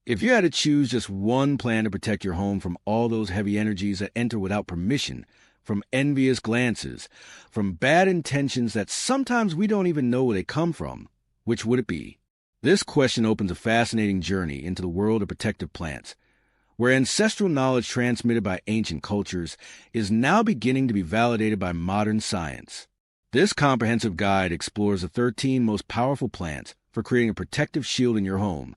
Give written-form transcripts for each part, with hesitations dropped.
If you had to choose just one plan to protect your home from all those heavy energies that enter without permission, from envious glances, from bad intentions that sometimes we don't even know where they come from, which would it be? This question opens a fascinating journey into the world of protective plants, where ancestral knowledge transmitted by ancient cultures is now beginning to be validated by modern science. This comprehensive guide explores the 13 most powerful plants for creating a protective shield in your home,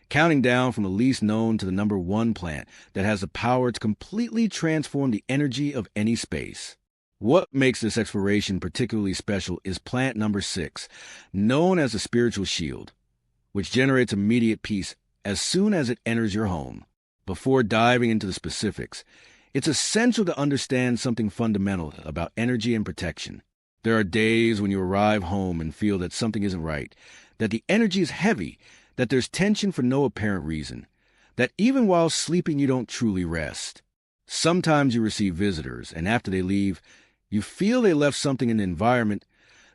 counting down from the least known to the number one plant that has the power to completely transform the energy of any space. What makes this exploration particularly special is plant number 6, known as the spiritual shield, which generates immediate peace as soon as it enters your home. Before diving into the specifics, it's essential to understand something fundamental about energy and protection. There are days when you arrive home and feel that something isn't right, that the energy is heavy, that there's tension for no apparent reason, that even while sleeping you don't truly rest. Sometimes you receive visitors, and after they leave, you feel they left something in the environment,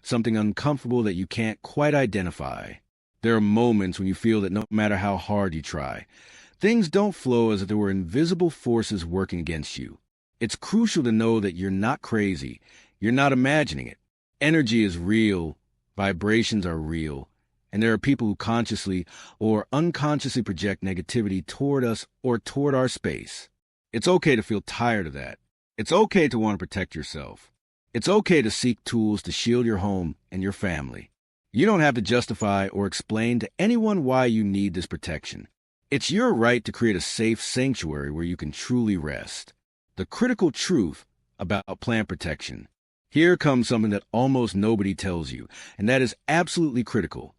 something uncomfortable that you can't quite identify. There are moments when you feel that no matter how hard you try, things don't flow as if there were invisible forces working against you. It's crucial to know that you're not crazy, you're not imagining it. Energy is real, vibrations are real, and there are people who consciously or unconsciously project negativity toward us or toward our space. It's okay to feel tired of that. It's okay to want to protect yourself. It's okay to seek tools to shield your home and your family. You don't have to justify or explain to anyone why you need this protection. It's your right to create a safe sanctuary where you can truly rest. The critical truth about plant protection. Here comes something that almost nobody tells you, and that is absolutely critical.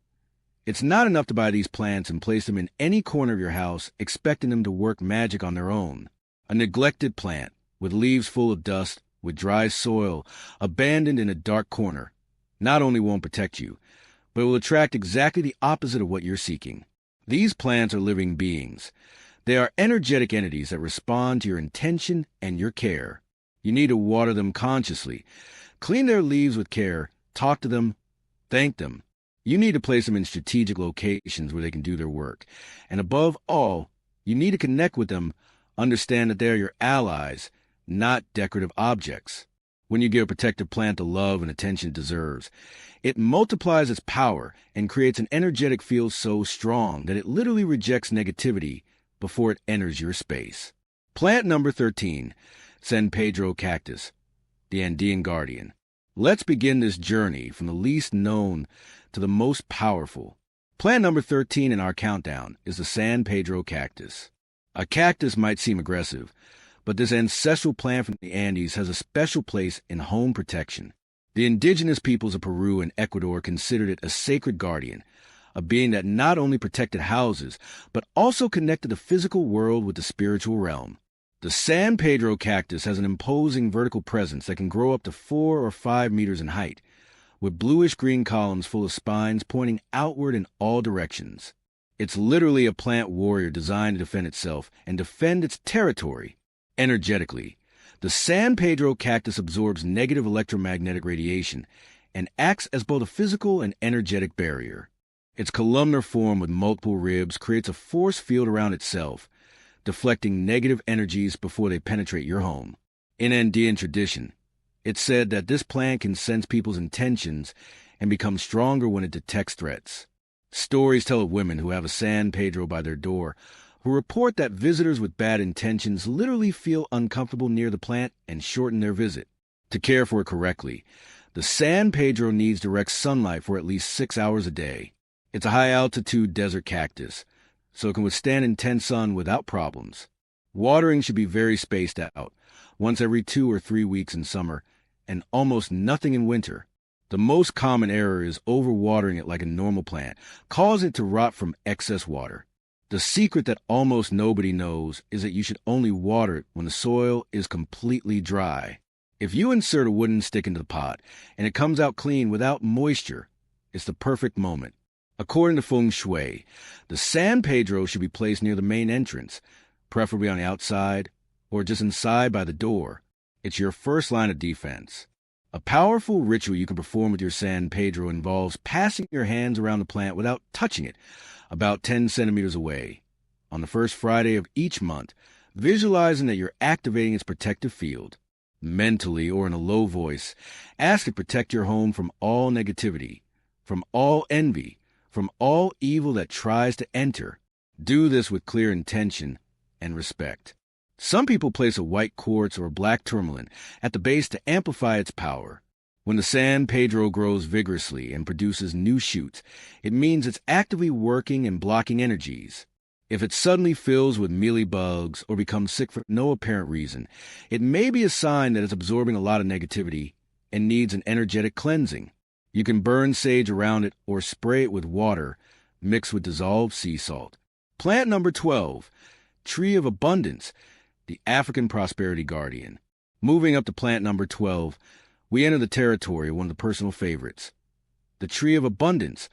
It's not enough to buy these plants and place them in any corner of your house, expecting them to work magic on their own. A neglected plant, with leaves full of dust, with dry soil, abandoned in a dark corner, not only won't protect you, but will attract exactly the opposite of what you're seeking. These plants are living beings. They are energetic entities that respond to your intention and your care. You need to water them consciously, clean their leaves with care, talk to them, thank them. You need to place them in strategic locations where they can do their work. And above all, you need to connect with them, understand that they are your allies, not decorative objects. When you give a protective plant the love and attention it deserves, it multiplies its power and creates an energetic field so strong that it literally rejects negativity before it enters your space. Plant number 13, San Pedro Cactus, the Andean guardian. Let's begin this journey from the least known to the most powerful. Plant number 13 in our countdown is the San Pedro Cactus. A cactus might seem aggressive, but this ancestral plant from the Andes has a special place in home protection. The indigenous peoples of Peru and Ecuador considered it a sacred guardian, a being that not only protected houses, but also connected the physical world with the spiritual realm. The San Pedro cactus has an imposing vertical presence that can grow up to 4 or 5 meters in height, with bluish-green columns full of spines pointing outward in all directions. It's literally a plant warrior designed to defend itself and defend its territory. Energetically, the San Pedro cactus absorbs negative electromagnetic radiation and acts as both a physical and energetic barrier. Its columnar form with multiple ribs creates a force field around itself, deflecting negative energies before they penetrate your home. In Andean tradition, it's said that this plant can sense people's intentions and become stronger when it detects threats. Stories tell of women who have a San Pedro by their door who report that visitors with bad intentions literally feel uncomfortable near the plant and shorten their visit. To care for it correctly, the San Pedro needs direct sunlight for at least 6 hours a day. It's a high-altitude desert cactus, so it can withstand intense sun without problems. Watering should be very spaced out, once every 2 or 3 weeks in summer, and almost nothing in winter. The most common error is overwatering it like a normal plant, causing it to rot from excess water. The secret that almost nobody knows is that you should only water it when the soil is completely dry. If you insert a wooden stick into the pot and it comes out clean without moisture, it's the perfect moment. According to Feng Shui, the San Pedro should be placed near the main entrance, preferably on the outside or just inside by the door. It's your first line of defense. A powerful ritual you can perform with your San Pedro involves passing your hands around the plant without touching it, about 10 centimeters away. On the first Friday of each month, visualizing that you're activating its protective field. Mentally or in a low voice, ask it to protect your home from all negativity, from all envy, from all evil that tries to enter. Do this with clear intention and respect. Some people place a white quartz or a black tourmaline at the base to amplify its power. When the San Pedro grows vigorously and produces new shoots, it means it's actively working and blocking energies. If it suddenly fills with mealybugs or becomes sick for no apparent reason, it may be a sign that it's absorbing a lot of negativity and needs an energetic cleansing. You can burn sage around it or spray it with water mixed with dissolved sea salt. Plant number 12, Tree of Abundance, the African Prosperity Guardian. Moving up to plant number 12, we enter the territory of one of the personal favorites, the Tree of Abundance,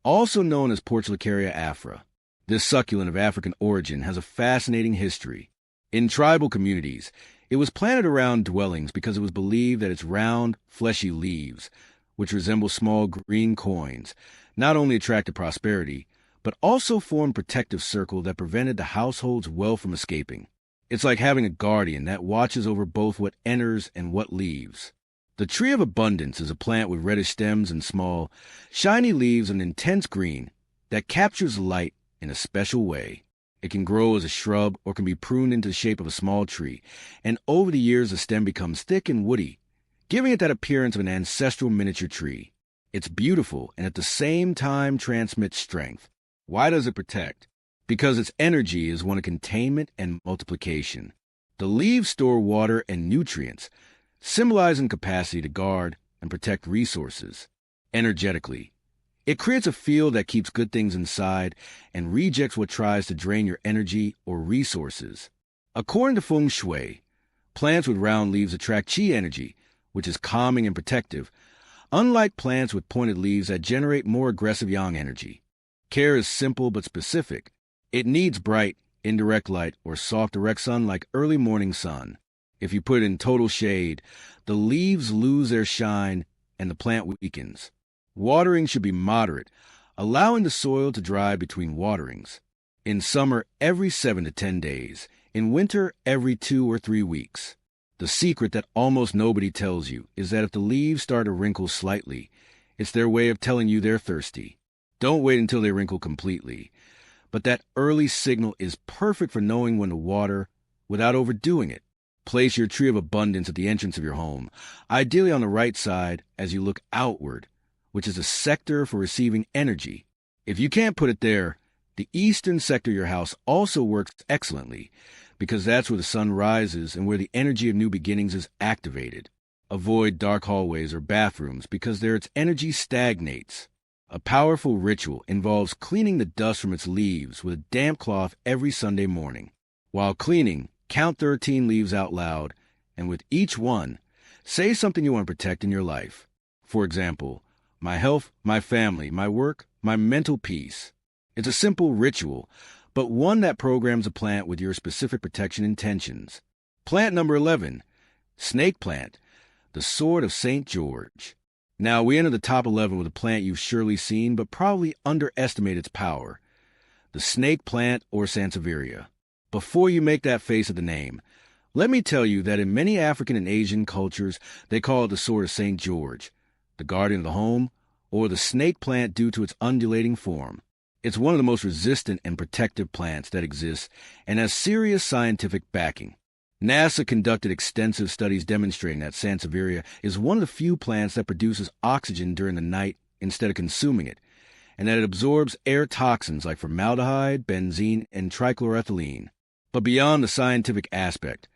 also known as Portulacaria afra. This succulent of African origin has a fascinating history. In tribal communities, it was planted around dwellings because it was believed that its round, fleshy leaves, which resemble small green coins, not only attracted prosperity, but also formed a protective circle that prevented the household's wealth from escaping. It's like having a guardian that watches over both what enters and what leaves. The Tree of Abundance is a plant with reddish stems and small, shiny leaves of an intense green that captures light in a special way. It can grow as a shrub or can be pruned into the shape of a small tree, and over the years the stem becomes thick and woody, giving it that appearance of an ancestral miniature tree. It's beautiful and at the same time transmits strength. Why does it protect? Because its energy is one of containment and multiplication. The leaves store water and nutrients, symbolizing capacity to guard and protect resources. Energetically, it creates a field that keeps good things inside and rejects what tries to drain your energy or resources. According to Feng Shui, plants with round leaves attract qi energy, which is calming and protective, unlike plants with pointed leaves that generate more aggressive yang energy. Care is simple but specific. It needs bright, indirect light or soft direct sun like early morning sun. If you put it in total shade, the leaves lose their shine and the plant weakens. Watering should be moderate, allowing the soil to dry between waterings. In summer, every 7 to 10 days. In winter, every 2 or 3 weeks. The secret that almost nobody tells you is that if the leaves start to wrinkle slightly, it's their way of telling you they're thirsty. Don't wait until they wrinkle completely. But that early signal is perfect for knowing when to water without overdoing it. Place your Tree of Abundance at the entrance of your home, ideally on the right side as you look outward, which is a sector for receiving energy. If you can't put it there, the eastern sector of your house also works excellently, because that's where the sun rises and where the energy of new beginnings is activated. Avoid dark hallways or bathrooms because there its energy stagnates. A powerful ritual involves cleaning the dust from its leaves with a damp cloth every Sunday morning. While cleaning, count 13 leaves out loud, and with each one, say something you want to protect in your life. For example, my health, my family, my work, my mental peace. It's a simple ritual, but one that programs a plant with your specific protection intentions. Plant number 11, Snake Plant, the Sword of St. George. Now, we enter the top 11 with a plant you've surely seen, but probably underestimate its power. The snake plant or Sansevieria. Before you make that face at the name, let me tell you that in many African and Asian cultures, they call it the Sword of St. George, the guardian of the home, or the snake plant due to its undulating form. It's one of the most resistant and protective plants that exists and has serious scientific backing. NASA conducted extensive studies demonstrating that Sansevieria is one of the few plants that produces oxygen during the night instead of consuming it, and that it absorbs air toxins like formaldehyde, benzene, and trichloroethylene. But beyond the scientific aspect,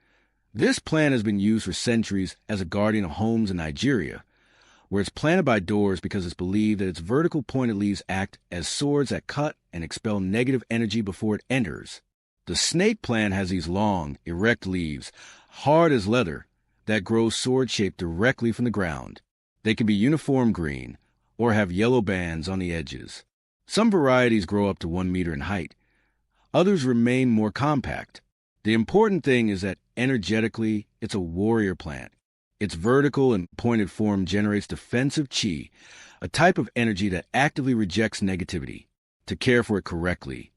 this plant has been used for centuries as a guardian of homes in Nigeria, where it's planted by doors because it's believed that its vertical pointed leaves act as swords that cut and expel negative energy before it enters. The snake plant has these long, erect leaves, hard as leather, that grow sword-shaped directly from the ground. They can be uniform green or have yellow bands on the edges. Some varieties grow up to 1 meter in height. Others remain more compact. The important thing is that energetically, it's a warrior plant. Its vertical and pointed form generates defensive qi, a type of energy that actively rejects negativity. To care for it correctly,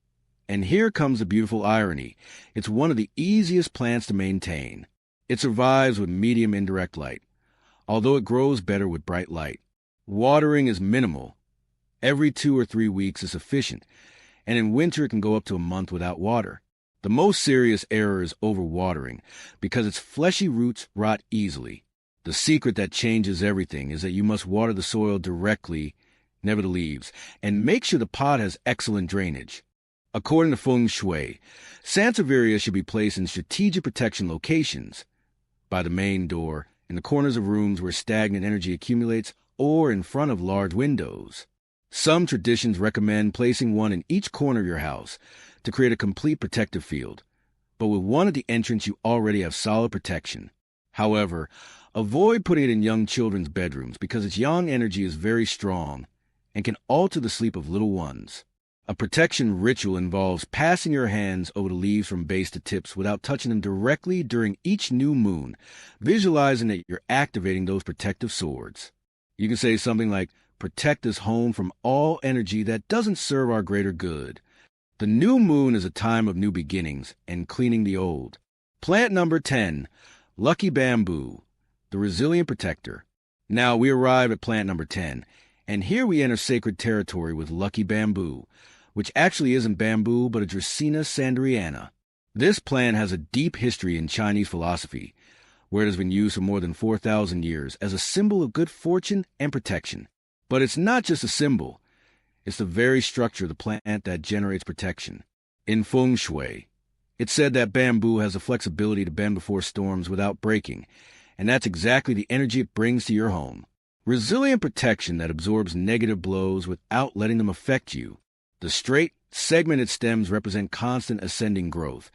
And here comes the beautiful irony. It's one of the easiest plants to maintain. It survives with medium indirect light, although it grows better with bright light. Watering is minimal. Every 2 or 3 weeks is sufficient, and in winter it can go up to a month without water. The most serious error is overwatering, because its fleshy roots rot easily. The secret that changes everything is that you must water the soil directly, never the leaves, and make sure the pot has excellent drainage. According to Feng Shui, Sansevieria should be placed in strategic protection locations, by the main door, in the corners of rooms where stagnant energy accumulates, or in front of large windows. Some traditions recommend placing one in each corner of your house to create a complete protective field, but with one at the entrance you already have solid protection. However, avoid putting it in young children's bedrooms because its yang energy is very strong and can alter the sleep of little ones. A protection ritual involves passing your hands over the leaves from base to tips without touching them directly during each new moon, visualizing that you're activating those protective swords. You can say something like, "Protect this home from all energy that doesn't serve our greater good." The new moon is a time of new beginnings and cleaning the old. Plant number 10, Lucky Bamboo, the resilient protector. Now we arrive at plant number 10, and here we enter sacred territory with Lucky Bamboo, which actually isn't bamboo but a Dracaena sanderiana. This plant has a deep history in Chinese philosophy, where it has been used for more than 4,000 years as a symbol of good fortune and protection. But it's not just a symbol. It's the very structure of the plant that generates protection. In Feng Shui, it's said that bamboo has the flexibility to bend before storms without breaking, and that's exactly the energy it brings to your home. Resilient protection that absorbs negative blows without letting them affect you. The straight, segmented stems represent constant ascending growth,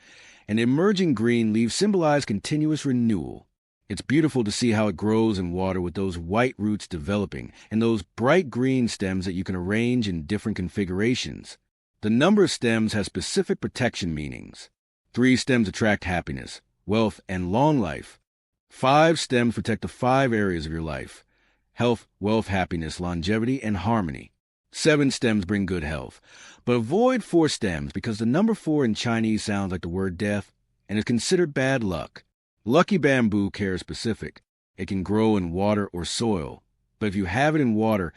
and the emerging green leaves symbolize continuous renewal. It's beautiful to see how it grows in water with those white roots developing and those bright green stems that you can arrange in different configurations. The number of stems has specific protection meanings. 3 stems attract happiness, wealth, and long life. 5 stems protect the 5 areas of your life: health, wealth, happiness, longevity, and harmony. 7 stems bring good health, but avoid 4 stems because the number 4 in Chinese sounds like the word death and is considered bad luck. Lucky Bamboo care is specific. It can grow in water or soil, but if you have it in water,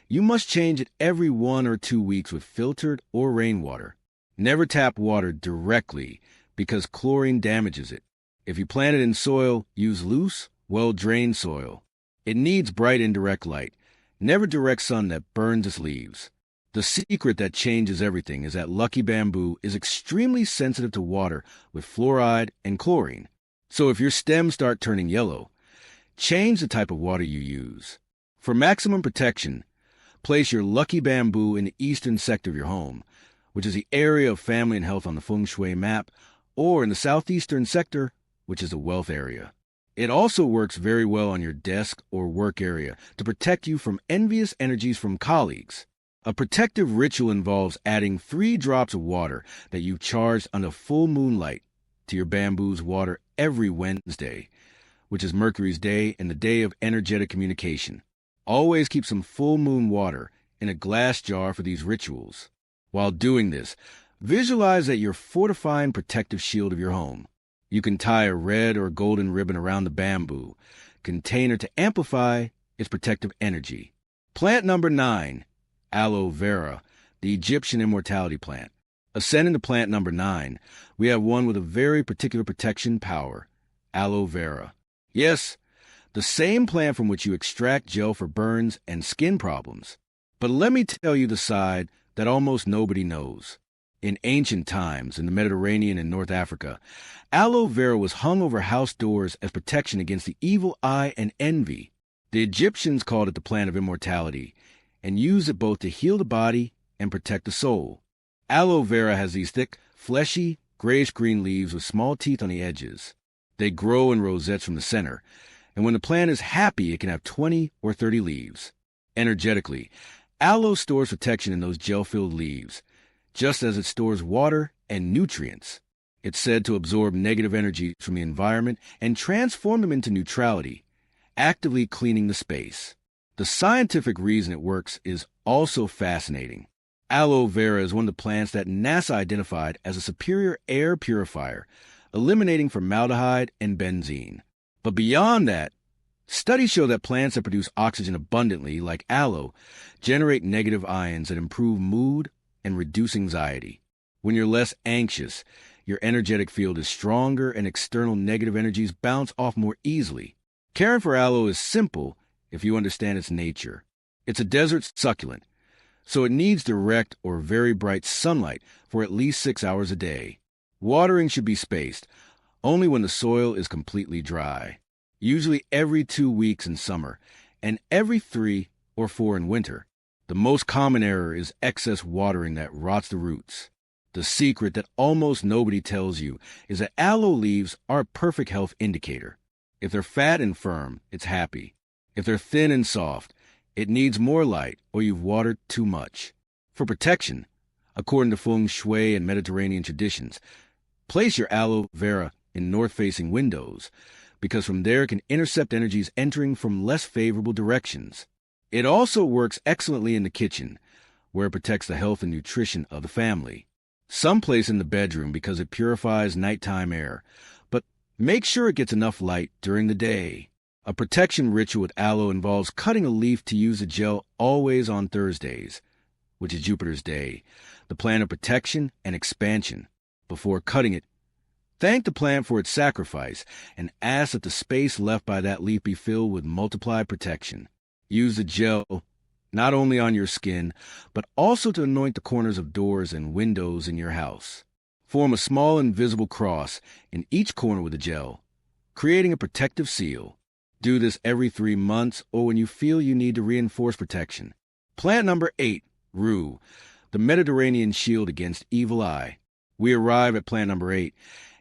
you must change it every 1 or 2 weeks with filtered or rainwater. Never tap water directly because chlorine damages it. If you plant it in soil, use loose, well-drained soil. It needs bright indirect light, never direct sun that burns its leaves. The secret that changes everything is that Lucky Bamboo is extremely sensitive to water with fluoride and chlorine. So if your stems start turning yellow, change the type of water you use. For maximum protection, place your Lucky Bamboo in the eastern sector of your home, which is the area of family and health on the Feng Shui map, or in the southeastern sector, which is the wealth area. It also works very well on your desk or work area to protect you from envious energies from colleagues. A protective ritual involves adding 3 drops of water that you've charged under full moonlight to your bamboo's water every Wednesday, which is Mercury's day and the day of energetic communication. Always keep some full moon water in a glass jar for these rituals. While doing this, visualize that you're fortifying protective shield of your home. You can tie a red or golden ribbon around the bamboo container to amplify its protective energy. Plant number 9, Aloe Vera, the Egyptian immortality plant. Ascending to plant number 9, we have one with a very particular protection power, aloe vera. Yes, the same plant from which you extract gel for burns and skin problems. But let me tell you the side that almost nobody knows. In ancient times, in the Mediterranean and North Africa, aloe vera was hung over house doors as protection against the evil eye and envy. The Egyptians called it the plant of immortality and used it both to heal the body and protect the soul. Aloe vera has these thick, fleshy, grayish-green leaves with small teeth on the edges. They grow in rosettes from the center, and when the plant is happy, it can have 20 or 30 leaves. Energetically, aloe stores protection in those gel-filled leaves, just as it stores water and nutrients. It's said to absorb negative energies from the environment and transform them into neutrality, actively cleaning the space. The scientific reason it works is also fascinating. Aloe vera is one of the plants that NASA identified as a superior air purifier, eliminating formaldehyde and benzene. But beyond that, studies show that plants that produce oxygen abundantly, like aloe, generate negative ions that improve mood and reduce anxiety. When you're less anxious, your energetic field is stronger and external negative energies bounce off more easily. Caring for aloe is simple if you understand its nature. It's a desert succulent, so it needs direct or very bright sunlight for at least 6 hours a day. Watering should be spaced, only when the soil is completely dry, usually every 2 weeks in summer and every 3 or 4 in winter. The most common error is excess watering that rots the roots. The secret that almost nobody tells you is that aloe leaves are a perfect health indicator. If they're fat and firm, it's happy. If they're thin and soft, it needs more light or you've watered too much. For protection, according to Feng Shui and Mediterranean traditions, place your aloe vera in north-facing windows because from there it can intercept energies entering from less favorable directions. It also works excellently in the kitchen, where it protects the health and nutrition of the family. Some place in the bedroom because it purifies nighttime air, but make sure it gets enough light during the day. A protection ritual with aloe involves cutting a leaf to use the gel always on Thursdays, which is Jupiter's day, the plant of protection and expansion. Before cutting it, thank the plant for its sacrifice and ask that the space left by that leaf be filled with multiplied protection. Use the gel not only on your skin, but also to anoint the corners of doors and windows in your house. Form a small invisible cross in each corner with the gel, creating a protective seal. Do this every 3 months or when you feel you need to reinforce protection. Plant number 8, rue, the Mediterranean shield against evil eye. We arrive at plant number 8,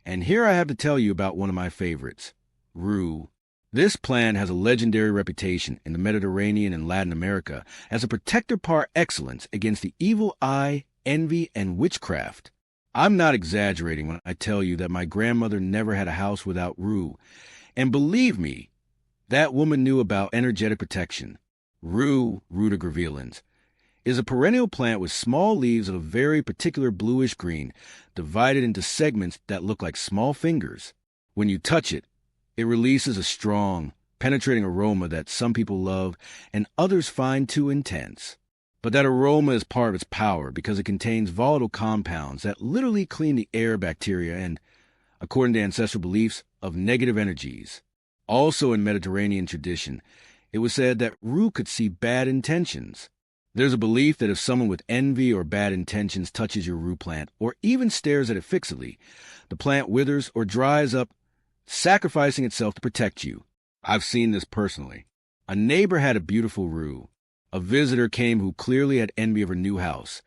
and here I have to tell you about one of my favorites, rue. This plant has a legendary reputation in the Mediterranean and Latin America as a protector par excellence against the evil eye, envy, and witchcraft. I'm not exaggerating when I tell you that my grandmother never had a house without rue. And believe me, that woman knew about energetic protection. Rue, Ruta graveolens, is a perennial plant with small leaves of a very particular bluish green, divided into segments that look like small fingers. When you touch it, it releases a strong, penetrating aroma that some people love and others find too intense. But that aroma is part of its power because it contains volatile compounds that literally clean the air, bacteria, and, according to ancestral beliefs, of negative energies. Also in Mediterranean tradition, it was said that rue could see bad intentions. There's a belief that if someone with envy or bad intentions touches your rue plant or even stares at it fixedly, the plant withers or dries up, sacrificing itself to protect you. I've seen this personally. A neighbor had a beautiful rue. A visitor came who clearly had envy of her new house,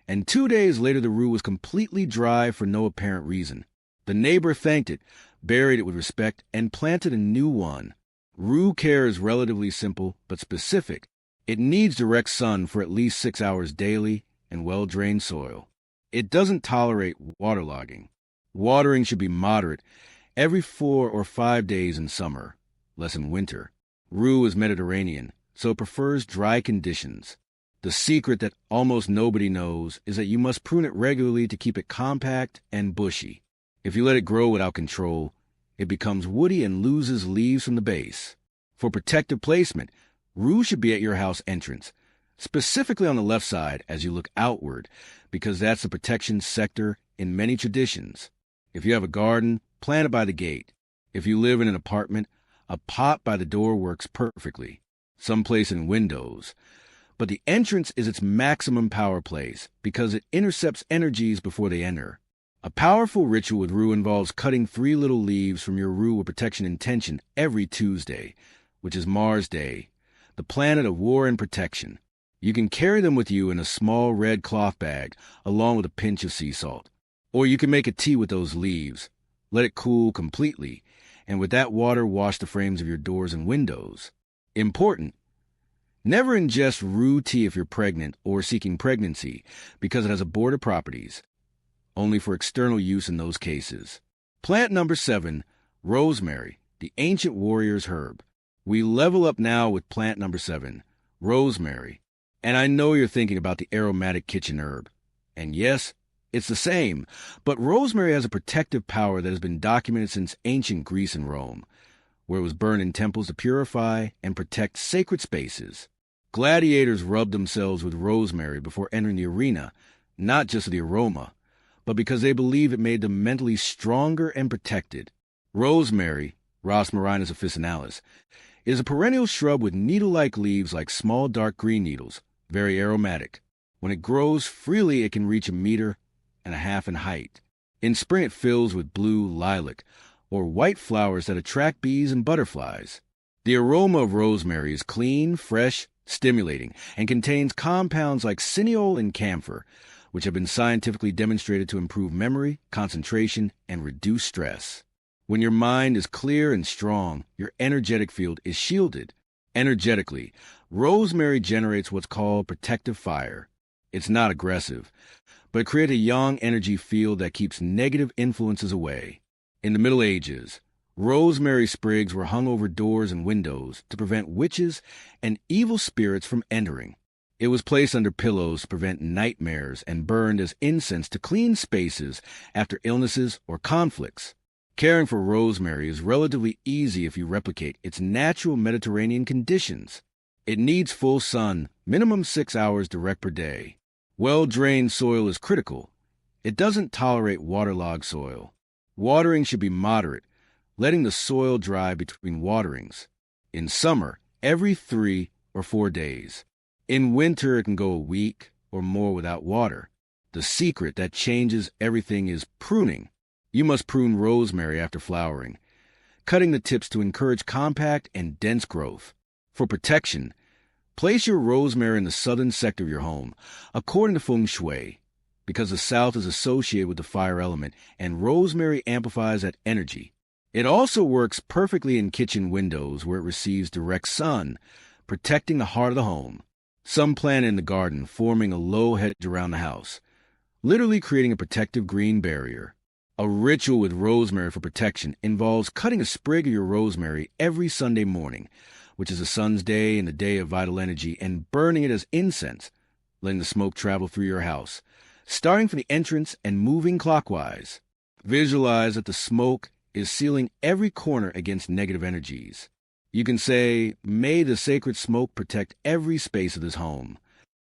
and 2 days later the rue was completely dry for no apparent reason. The neighbor thanked it, buried it with respect, and planted a new one. Rue care is relatively simple but specific. It needs direct sun for at least 6 hours daily and well-drained soil. It doesn't tolerate waterlogging. Watering should be moderate, every 4 or 5 days in summer, less in winter. Rue is Mediterranean, so it prefers dry conditions. The secret that almost nobody knows is that you must prune it regularly to keep it compact and bushy. If you let it grow without control, it becomes woody and loses leaves from the base. For protective placement, rue should be at your house entrance, specifically on the left side as you look outward, because that's the protection sector in many traditions. If you have a garden, plant it by the gate. If you live in an apartment, a pot by the door works perfectly. Some place in windows. But the entrance is its maximum power place because it intercepts energies before they enter. A powerful ritual with rue involves cutting 3 little leaves from your rue with protection intention every Tuesday, which is Mars Day, the planet of war and protection. You can carry them with you in a small red cloth bag, along with a pinch of sea salt. Or you can make a tea with those leaves. Let it cool completely, and with that water wash the frames of your doors and windows. Important: never ingest rue tea if you're pregnant or seeking pregnancy, because it has abortive properties. Only for external use in those cases. Plant number 7, rosemary, the ancient warrior's herb. We level up now with plant number 7, rosemary. And I know you're thinking about the aromatic kitchen herb. And yes, it's the same, but rosemary has a protective power that has been documented since ancient Greece and Rome, where it was burned in temples to purify and protect sacred spaces. Gladiators rubbed themselves with rosemary before entering the arena, not just for the aroma, but because they believed it made them mentally stronger and protected. Rosemary, Rosmarinus officinalis, is a perennial shrub with needle-like leaves like small dark green needles, very aromatic. When it grows freely, it can reach 1.5 meters in height. In spring, it fills with blue lilac, or white flowers that attract bees and butterflies. The aroma of rosemary is clean, fresh, stimulating, and contains compounds like cineol and camphor, which have been scientifically demonstrated to improve memory, concentration, and reduce stress. When your mind is clear and strong, your energetic field is shielded. Energetically, rosemary generates what's called protective fire. It's not aggressive, but it creates a yang energy field that keeps negative influences away. In the Middle Ages, rosemary sprigs were hung over doors and windows to prevent witches and evil spirits from entering. It was placed under pillows to prevent nightmares and burned as incense to clean spaces after illnesses or conflicts. Caring for rosemary is relatively easy if you replicate its natural Mediterranean conditions. It needs full sun, minimum 6 hours direct per day. Well-drained soil is critical. It doesn't tolerate waterlogged soil. Watering should be moderate, letting the soil dry between waterings. In summer, every 3 or 4 days. In winter, it can go a week or more without water. The secret that changes everything is pruning. You must prune rosemary after flowering, cutting the tips to encourage compact and dense growth. For protection, place your rosemary in the southern sector of your home, according to Feng Shui, because the south is associated with the fire element, and rosemary amplifies that energy. It also works perfectly in kitchen windows where it receives direct sun, protecting the heart of the home. Some plant it in the garden, forming a low hedge around the house, literally creating a protective green barrier. A ritual with rosemary for protection involves cutting a sprig of your rosemary every Sunday morning, which is the sun's day and the day of vital energy, and burning it as incense, letting the smoke travel through your house, starting from the entrance and moving clockwise. Visualize that the smoke is sealing every corner against negative energies. You can say, "May the sacred smoke protect every space of this home."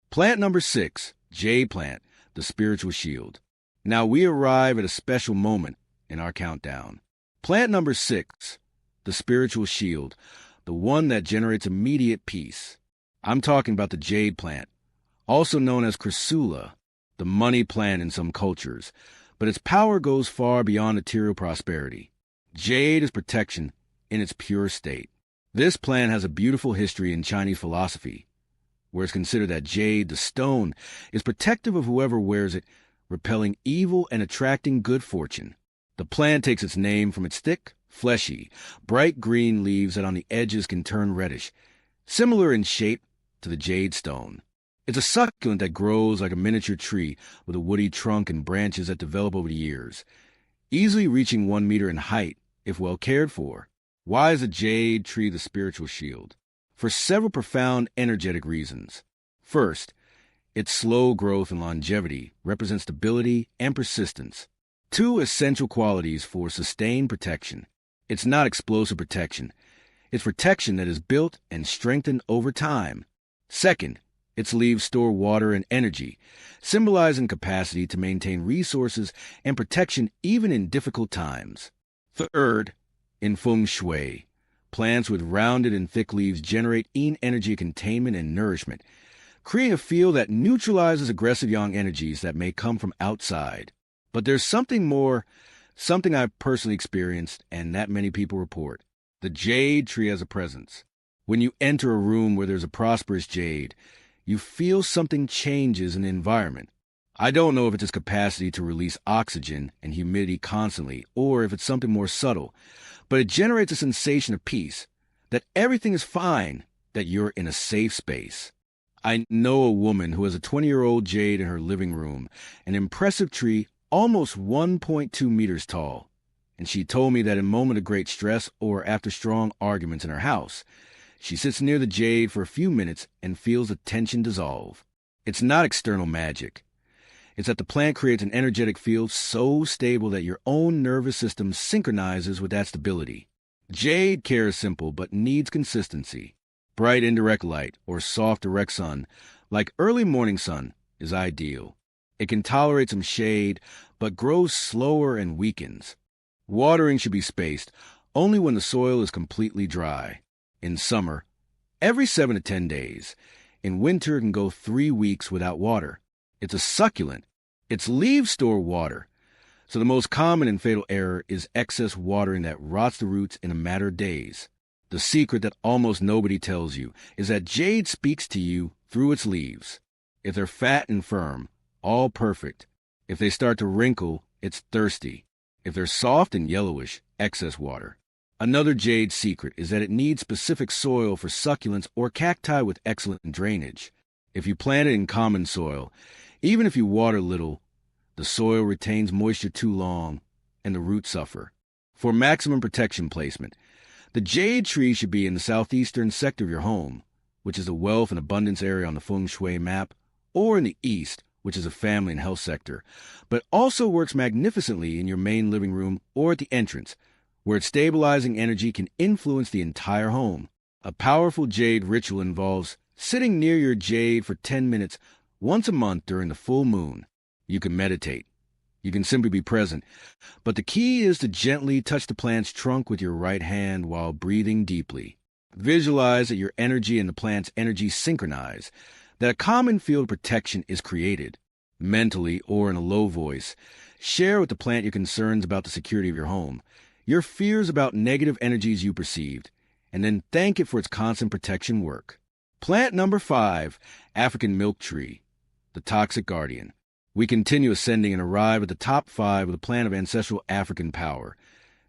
Plant number 6, jade plant, the spiritual shield. Now we arrive at a special moment in our countdown. Plant number 6, the spiritual shield, the one that generates immediate peace. I'm talking about the jade plant, also known as chrysula, the money plant in some cultures, but its power goes far beyond material prosperity. Jade is protection in its pure state. This plant has a beautiful history in Chinese philosophy, where it's considered that jade, the stone, is protective of whoever wears it, repelling evil and attracting good fortune. The plant takes its name from its thick, fleshy, bright green leaves that on the edges can turn reddish, similar in shape to the jade stone. It's a succulent that grows like a miniature tree with a woody trunk and branches that develop over the years, easily reaching 1 meter in height if well cared for. Why is the jade tree the spiritual shield? For several profound energetic reasons. First, its slow growth and longevity represents stability and persistence, 2 essential qualities for sustained protection. It's not explosive protection. It's protection that is built and strengthened over time. Second, its leaves store water and energy, symbolizing capacity to maintain resources and protection even in difficult times. Third, in Feng Shui, plants with rounded and thick leaves generate yin energy containment and nourishment, creating a field that neutralizes aggressive yang energies that may come from outside. But there's something more, something I've personally experienced and that many people report. The jade tree has a presence. When you enter a room where there's a prosperous jade, you feel something changes in the environment. I don't know if it's its capacity to release oxygen and humidity constantly, or if it's something more subtle, but it generates a sensation of peace, that everything is fine, that you're in a safe space. I know a woman who has a 20-year-old jade in her living room, an impressive tree almost 1.2 meters tall, and she told me that in moments of great stress or after strong arguments in her house, She sits near the jade for a few minutes and feels the tension dissolve. It's not external magic. It's that the plant creates an energetic field so stable that your own nervous system synchronizes with that stability. Jade care is simple but needs consistency. Bright indirect light or soft direct sun, like early morning sun, is ideal. It can tolerate some shade, but grows slower and weakens. Watering should be spaced only when the soil is completely dry. In summer, every 7 to 10 days. In winter, it can go 3 weeks without water. It's a succulent. Its leaves store water. So the most common and fatal error is excess watering that rots the roots in a matter of days. The secret that almost nobody tells you is that jade speaks to you through its leaves. If they're fat and firm, all perfect. If they start to wrinkle, it's thirsty. If they're soft and yellowish, excess water. Another jade secret is that it needs specific soil for succulents or cacti with excellent drainage. If you plant it in common soil, even if you water little, the soil retains moisture too long, and the roots suffer. For maximum protection placement, the jade tree should be in the southeastern sector of your home, which is a wealth and abundance area on the Feng Shui map, or in the east, which is a family and health sector, but also works magnificently in your main living room or at the entrance, where its stabilizing energy can influence the entire home. A powerful jade ritual involves sitting near your jade for 10 minutes once a month during the full moon. You can meditate. You can simply be present. But the key is to gently touch the plant's trunk with your right hand while breathing deeply. Visualize that your energy and the plant's energy synchronize, that a common field of protection is created. Mentally or in a low voice, share with the plant your concerns about the security of your home, your fears about negative energies you perceived, and then thank it for its constant protection work. Plant number 5, African milk tree, the toxic guardian. We continue ascending and arrive at the top 5 with a plant of ancestral African power,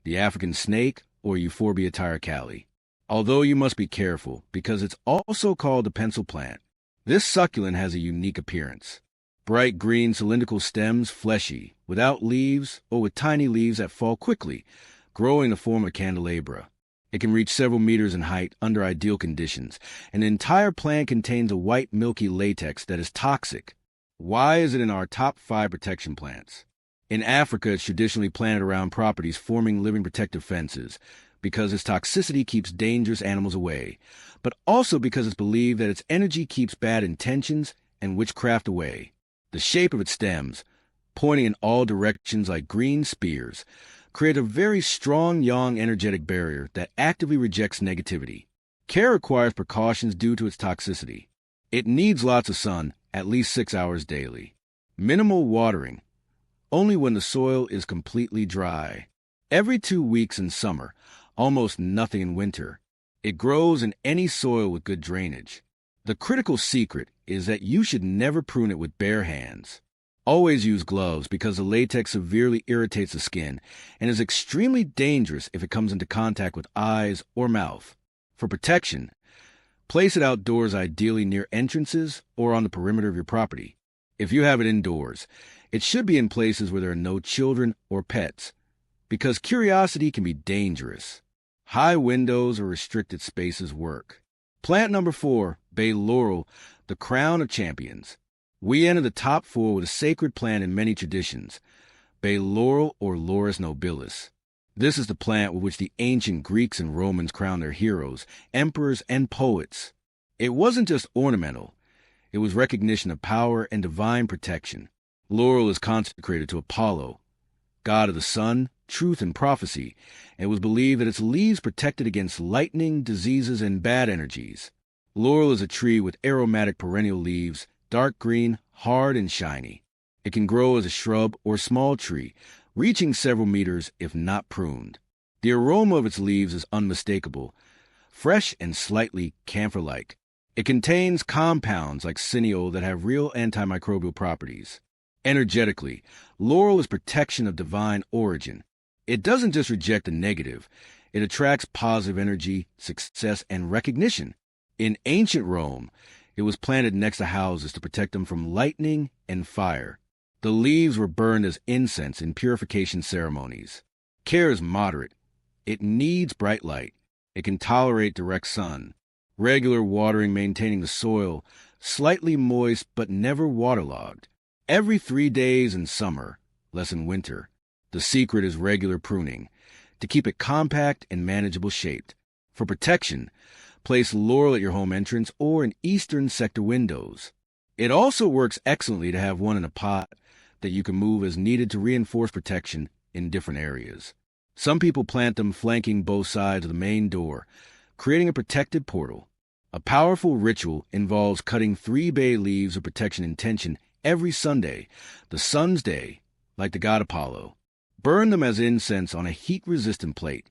the African snake or Euphorbia tyricale. Although you must be careful because it's also called the pencil plant. This succulent has a unique appearance. Bright green cylindrical stems, fleshy, without leaves or with tiny leaves that fall quickly, growing in the form of candelabra. It can reach several meters in height under ideal conditions. An entire plant contains a white milky latex that is toxic. Why is it in our top 5 protection plants? In Africa, it's traditionally planted around properties forming living protective fences because its toxicity keeps dangerous animals away, but also because it's believed that its energy keeps bad intentions and witchcraft away. The shape of its stems, pointing in all directions like green spears, create a very strong yang energetic barrier that actively rejects negativity. Care requires precautions due to its toxicity. It needs lots of sun, at least 6 hours daily. Minimal watering, only when the soil is completely dry. Every 2 weeks in summer, almost nothing in winter. It grows in any soil with good drainage. The critical secret is that you should never prune it with bare hands. Always use gloves because the latex severely irritates the skin and is extremely dangerous if it comes into contact with eyes or mouth. For protection, place it outdoors, ideally near entrances or on the perimeter of your property. If you have it indoors, it should be in places where there are no children or pets, because curiosity can be dangerous. High windows or restricted spaces work. Plant number 4, Bay Laurel, the crown of champions. We enter the top 4 with a sacred plant in many traditions, Bay Laurel or Laurus nobilis. This is the plant with which the ancient Greeks and Romans crowned their heroes, emperors, and poets. It wasn't just ornamental. It was recognition of power and divine protection. Laurel is consecrated to Apollo, god of the sun, truth, and prophecy, and it was believed that its leaves protected against lightning, diseases, and bad energies. Laurel is a tree with aromatic perennial leaves, dark green, hard, and shiny. It can grow as a shrub or small tree, reaching several meters if not pruned. The aroma of its leaves is unmistakable, fresh and slightly camphor-like. It contains compounds like cineol that have real antimicrobial properties. Energetically, laurel is protection of divine origin. It doesn't just reject the negative. It attracts positive energy, success, and recognition. In ancient Rome, it was planted next to houses to protect them from lightning and fire. The leaves were burned as incense in purification ceremonies. Care is moderate. It needs bright light. It can tolerate direct sun. Regular watering maintaining the soil, slightly moist but never waterlogged. Every 3 days in summer, less in winter. The secret is regular pruning, to keep it compact and manageable shaped. For protection, place laurel at your home entrance or in eastern sector windows. It also works excellently to have one in a pot that you can move as needed to reinforce protection in different areas. Some people plant them flanking both sides of the main door, creating a protected portal. A powerful ritual involves cutting 3 bay leaves of protection intention every Sunday, the sun's day, like the god Apollo. Burn them as incense on a heat-resistant plate,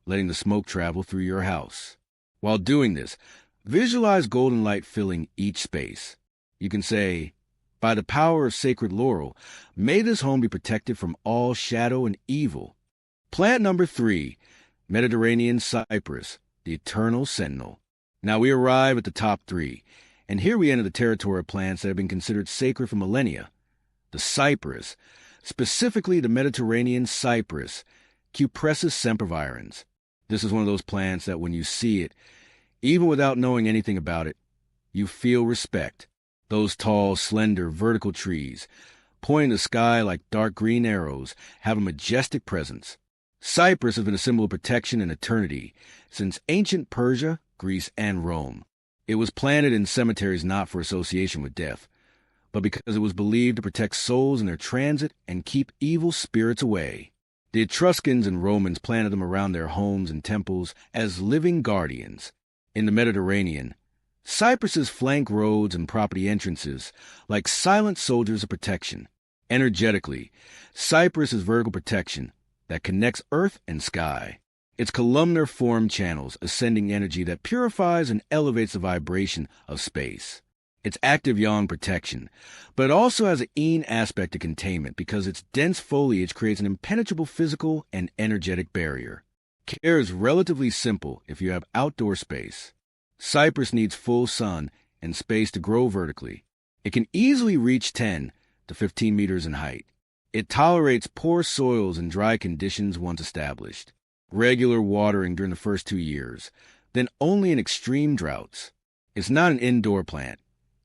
letting the smoke travel through your house. While doing this, visualize golden light filling each space. You can say, "By the power of sacred laurel, may this home be protected from all shadow and evil." Plant number 3, Mediterranean cypress, the eternal sentinel. Now we arrive at the top 3, and here we enter the territory of plants that have been considered sacred for millennia. The cypress, specifically the Mediterranean cypress, Cupressus sempervirens. This is one of those plants that when you see it, even without knowing anything about it, you feel respect. Those tall, slender, vertical trees, pointing the sky like dark green arrows, have a majestic presence. Cypress has been a symbol of protection and eternity since ancient Persia, Greece, and Rome. It was planted in cemeteries not for association with death, but because it was believed to protect souls in their transit and keep evil spirits away. The Etruscans and Romans planted them around their homes and temples as living guardians. In the Mediterranean, cypresses flank roads and property entrances like silent soldiers of protection. Energetically, cypress is vertical protection that connects earth and sky. Its columnar form channels ascending energy that purifies and elevates the vibration of space. It's active yang protection, but it also has an yin aspect to containment because its dense foliage creates an impenetrable physical and energetic barrier. Care is relatively simple if you have outdoor space. Cypress needs full sun and space to grow vertically. It can easily reach 10 to 15 meters in height. It tolerates poor soils and dry conditions once established. Regular watering during the first 2 years, then only in extreme droughts. It's not an indoor plant.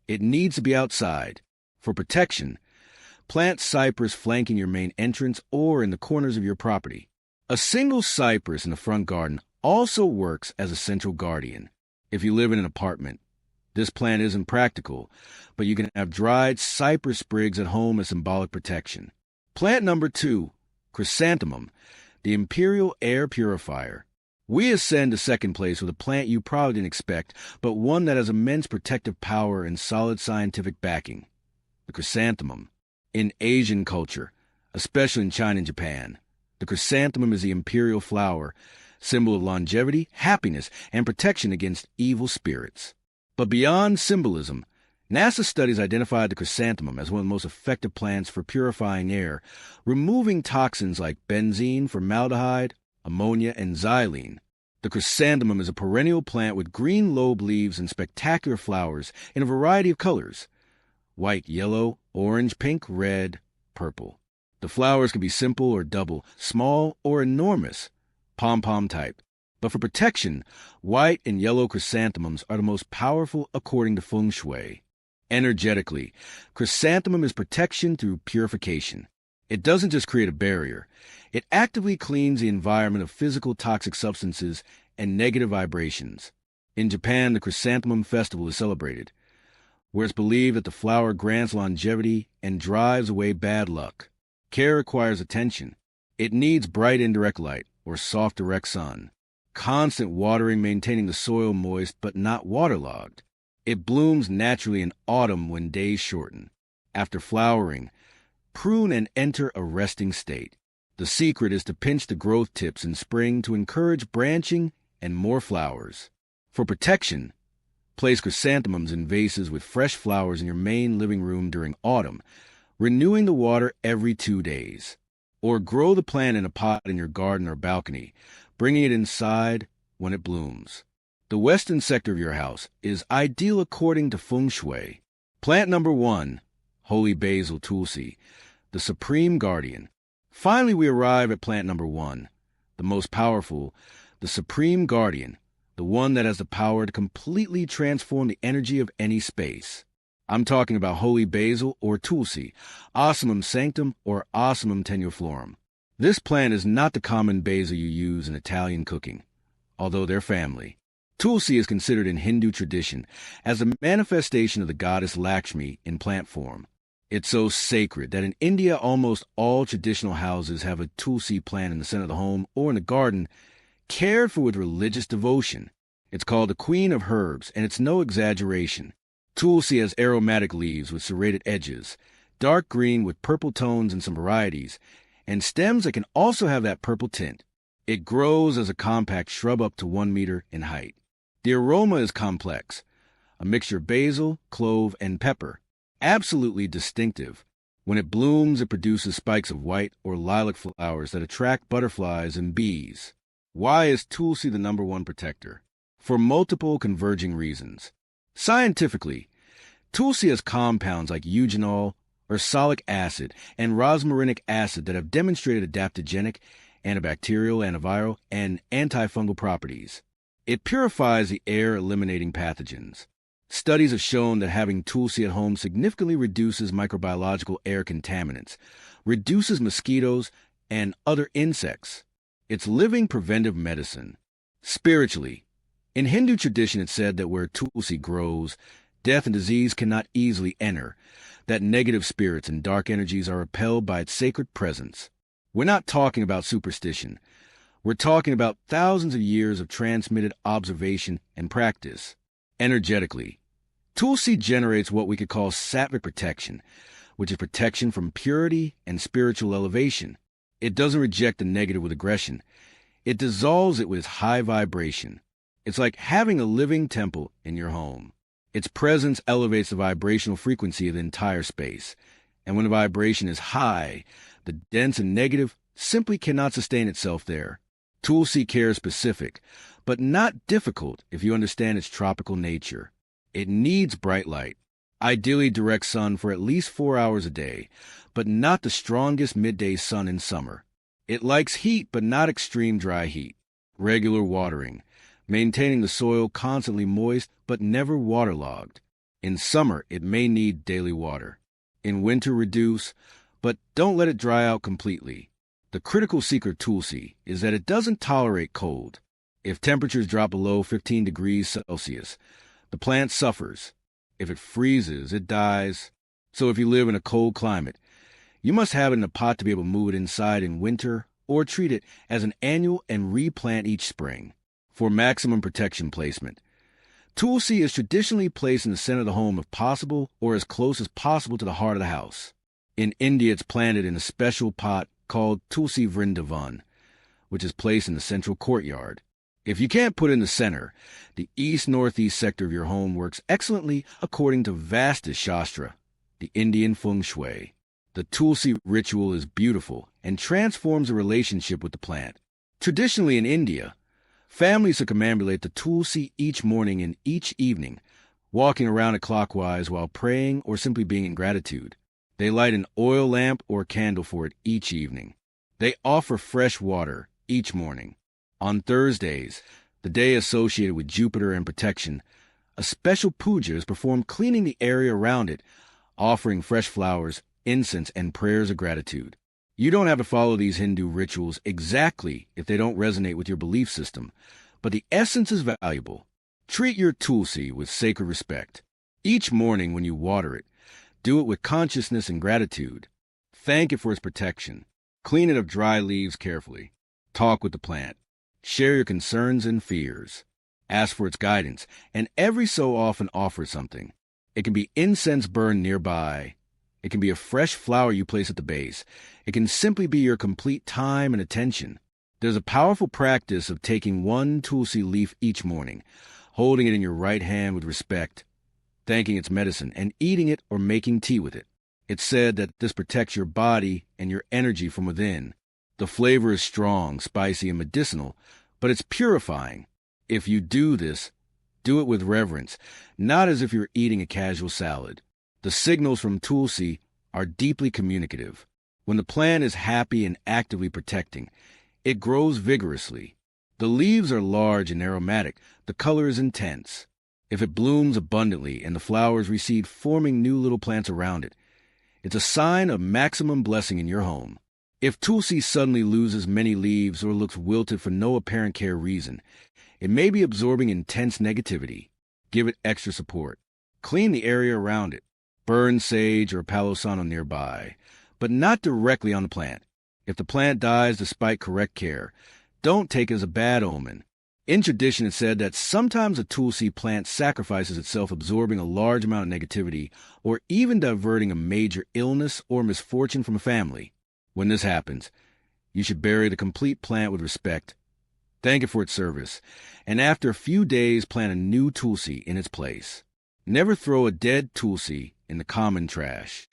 It needs to be outside. For protection, plant cypress flanking your main entrance or in the corners of your property. A single cypress in the front garden also works as a central guardian. If you live in an apartment, this plant isn't practical, but you can have dried cypress sprigs at home as symbolic protection. Plant number 2, chrysanthemum, the imperial air purifier. We ascend to second place with a plant you probably didn't expect, but one that has immense protective power and solid scientific backing. The chrysanthemum. In Asian culture, especially in China and Japan, the chrysanthemum is the imperial flower, symbol of longevity, happiness, and protection against evil spirits. But beyond symbolism, NASA studies identified the chrysanthemum as one of the most effective plants for purifying air, removing toxins like benzene, formaldehyde, ammonia, and xylene. The chrysanthemum is a perennial plant with green lobe leaves and spectacular flowers in a variety of colors: white, yellow, orange, pink, red, purple. The flowers can be simple or double, small or enormous, pom-pom type. But for protection, white and yellow chrysanthemums are the most powerful according to Feng Shui. Energetically, chrysanthemum is protection through purification. It doesn't just create a barrier. It actively cleans the environment of physical toxic substances and negative vibrations. In Japan, the chrysanthemum festival is celebrated, where it's believed that the flower grants longevity and drives away bad luck. Care requires attention. It needs bright indirect light or soft direct sun. Constant watering maintaining the soil moist but not waterlogged. It blooms naturally in autumn when days shorten. After flowering, prune and enter a resting state. The secret is to pinch the growth tips in spring to encourage branching and more flowers. For protection, place chrysanthemums in vases with fresh flowers in your main living room during autumn, renewing the water every 2 days. Or grow the plant in a pot in your garden or balcony, bringing it inside when it blooms. The western sector of your house is ideal according to Feng Shui. Plant number 1, Holy Basil Tulsi, the supreme guardian. Finally, we arrive at plant number 1, the most powerful, the supreme guardian, the one that has the power to completely transform the energy of any space. I'm talking about holy basil or Tulsi, Ocimum sanctum or Ocimum tenuiflorum. This plant is not the common basil you use in Italian cooking, although they're family. Tulsi is considered in Hindu tradition as a manifestation of the goddess Lakshmi in plant form. It's so sacred that in India almost all traditional houses have a Tulsi plant in the center of the home or in the garden, cared for with religious devotion. It's called the queen of herbs, and it's no exaggeration. Tulsi has aromatic leaves with serrated edges, dark green with purple tones in some varieties, and stems that can also have that purple tint. It grows as a compact shrub up to 1 meter in height. The aroma is complex, a mixture of basil, clove, and pepper, absolutely distinctive. When it blooms, it produces spikes of white or lilac flowers that attract butterflies and bees. Why is Tulsi the #1 protector? For multiple converging reasons. Scientifically, Tulsi has compounds like eugenol, ursolic acid, and rosmarinic acid that have demonstrated adaptogenic, antibacterial, antiviral, and antifungal properties. It purifies the air, eliminating pathogens. Studies have shown that having Tulsi at home significantly reduces microbiological air contaminants, reduces mosquitoes, and other insects. It's living preventive medicine. Spiritually, in Hindu tradition it's said that where Tulsi grows, death and disease cannot easily enter, that negative spirits and dark energies are repelled by its sacred presence. We're not talking about superstition. We're talking about thousands of years of transmitted observation and practice. Energetically, Tulsi generates what we could call sattvic protection, which is protection from purity and spiritual elevation. It doesn't reject the negative with aggression. It dissolves it with high vibration. It's like having a living temple in your home. Its presence elevates the vibrational frequency of the entire space. And when the vibration is high, the dense and negative simply cannot sustain itself there. Tulsi care is specific, but not difficult if you understand its tropical nature. It needs bright light, ideally direct sun for at least 4 hours a day, but not the strongest midday sun in summer. It likes heat, but not extreme dry heat. Regular watering, maintaining the soil constantly moist, but never waterlogged. In summer, it may need daily water. In winter, reduce, but don't let it dry out completely. The critical secret of Tulsi is that it doesn't tolerate cold. If temperatures drop below 15 degrees Celsius, the plant suffers. If it freezes, it dies. So if you live in a cold climate, you must have it in a pot to be able to move it inside in winter or treat it as an annual and replant each spring. For maximum protection placement, Tulsi is traditionally placed in the center of the home if possible or as close as possible to the heart of the house. In India, it's planted in a special pot called Tulsi Vrindavan, which is placed in the central courtyard. If you can't put it in the center, the east-northeast sector of your home works excellently according to Vastu Shastra, the Indian Feng Shui. The Tulsi ritual is beautiful and transforms the relationship with the plant. Traditionally in India, families circumambulate the Tulsi each morning and each evening, walking around it clockwise while praying or simply being in gratitude. They light an oil lamp or candle for it each evening. They offer fresh water each morning. On Thursdays, the day associated with Jupiter and protection, a special puja is performed cleaning the area around it, offering fresh flowers, incense, and prayers of gratitude. You don't have to follow these Hindu rituals exactly if they don't resonate with your belief system, but the essence is valuable. Treat your Tulsi with sacred respect. Each morning when you water it, do it with consciousness and gratitude. Thank it for its protection. Clean it of dry leaves carefully. Talk with the plant. Share your concerns and fears. Ask for its guidance, and every so often offer something. It can be incense burned nearby. It can be a fresh flower you place at the base. It can simply be your complete time and attention. There's a powerful practice of taking one Tulsi leaf each morning, holding it in your right hand with respect, thanking its medicine, and eating it or making tea with it. It's said that this protects your body and your energy from within. The flavor is strong, spicy, and medicinal, but it's purifying. If you do this, do it with reverence, not as if you're eating a casual salad. The signals from Tulsi are deeply communicative. When the plant is happy and actively protecting, it grows vigorously. The leaves are large and aromatic. The color is intense. If it blooms abundantly and the flowers recede, forming new little plants around it, it's a sign of maximum blessing in your home. If Tulsi suddenly loses many leaves or looks wilted for no apparent care reason, it may be absorbing intense negativity. Give it extra support. Clean the area around it. Burn sage or Palo Santo nearby, but not directly on the plant. If the plant dies despite correct care, don't take it as a bad omen. In tradition, it's said that sometimes a Tulsi plant sacrifices itself, absorbing a large amount of negativity or even diverting a major illness or misfortune from a family. When this happens, you should bury the complete plant with respect, thank it for its service, and after a few days plant a new Tulsi in its place. Never throw a dead Tulsi in the common trash.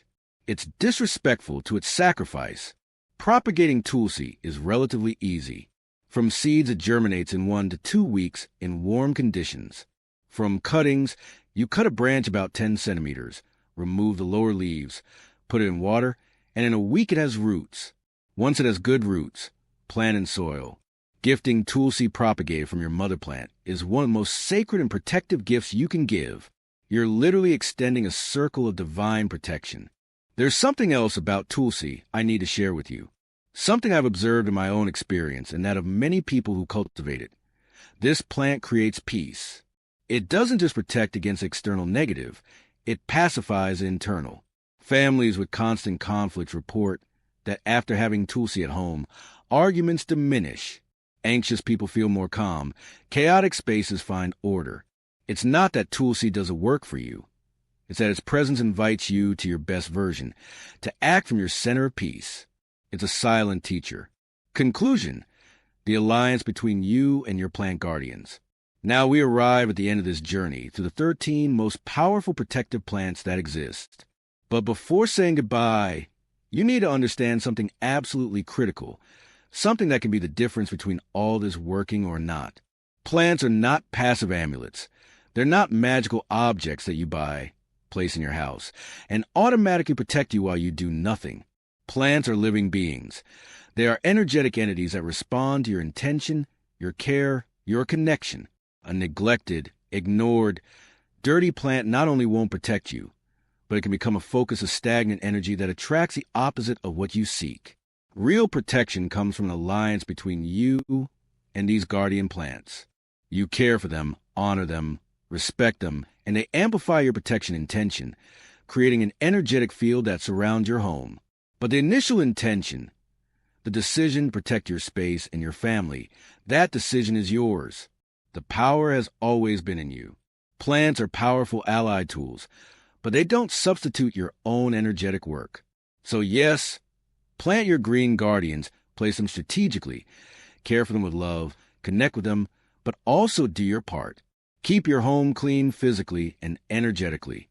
It's disrespectful to its sacrifice. Propagating Tulsi is relatively easy. From seeds, it germinates in 1 to 2 weeks in warm conditions. From cuttings, you cut a branch about 10 centimeters, remove the lower leaves, put it in water, and in a week it has roots. Once it has good roots, plant in soil. Gifting Tulsi propagate from your mother plant is one of the most sacred and protective gifts you can give. You're literally extending a circle of divine protection. There's something else about Tulsi I need to share with you. Something I've observed in my own experience and that of many people who cultivate it. This plant creates peace. It doesn't just protect against external negative, it pacifies the internal. Families with constant conflicts report that after having Tulsi at home, arguments diminish. Anxious people feel more calm. Chaotic spaces find order. It's not that Tulsi doesn't work for you. It's that its presence invites you to your best version, to act from your center of peace. It's a silent teacher. Conclusion: the alliance between you and your plant guardians. Now we arrive at the end of this journey through the 13 most powerful protective plants that exist. But before saying goodbye, you need to understand something absolutely critical, something that can be the difference between all this working or not. Plants are not passive amulets. They're not magical objects that you buy, place in your house, and automatically protect you while you do nothing. Plants are living beings. They are energetic entities that respond to your intention, your care, your connection. A neglected, ignored, dirty plant not only won't protect you, but it can become a focus of stagnant energy that attracts the opposite of what you seek. Real protection comes from an alliance between you and these guardian plants. You care for them, honor them, respect them, and they amplify your protection intention, creating an energetic field that surrounds your home. But the initial intention, the decision to protect your space and your family, that decision is yours. The power has always been in you. Plants are powerful ally tools, but they don't substitute your own energetic work. So yes, plant your green guardians, place them strategically, care for them with love, connect with them, but also do your part. Keep your home clean physically and energetically.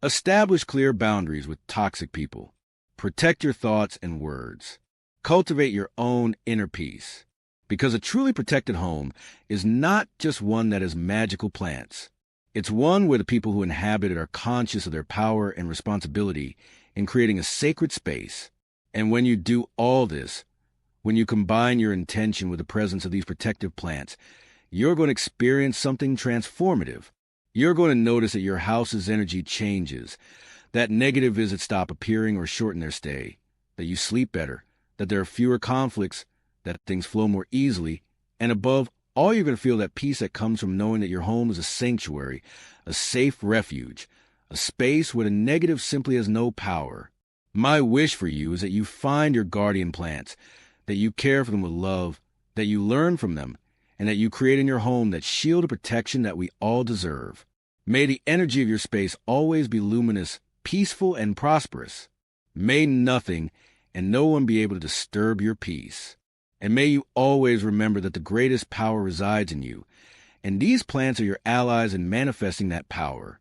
Establish clear boundaries with toxic people. Protect your thoughts and words. Cultivate your own inner peace. Because a truly protected home is not just one that has magical plants. It's one where the people who inhabit it are conscious of their power and responsibility in creating a sacred space. And when you do all this, when you combine your intention with the presence of these protective plants, you're going to experience something transformative. You're going to notice that your house's energy changes, that negative visits stop appearing or shorten their stay, that you sleep better, that there are fewer conflicts, that things flow more easily, and above all, you're going to feel that peace that comes from knowing that your home is a sanctuary, a safe refuge, a space where the negative simply has no power. My wish for you is that you find your guardian plants, that you care for them with love, that you learn from them, and that you create in your home that shield of protection that we all deserve. May the energy of your space always be luminous, peaceful, and prosperous. May nothing and no one be able to disturb your peace. And may you always remember that the greatest power resides in you, and these plants are your allies in manifesting that power.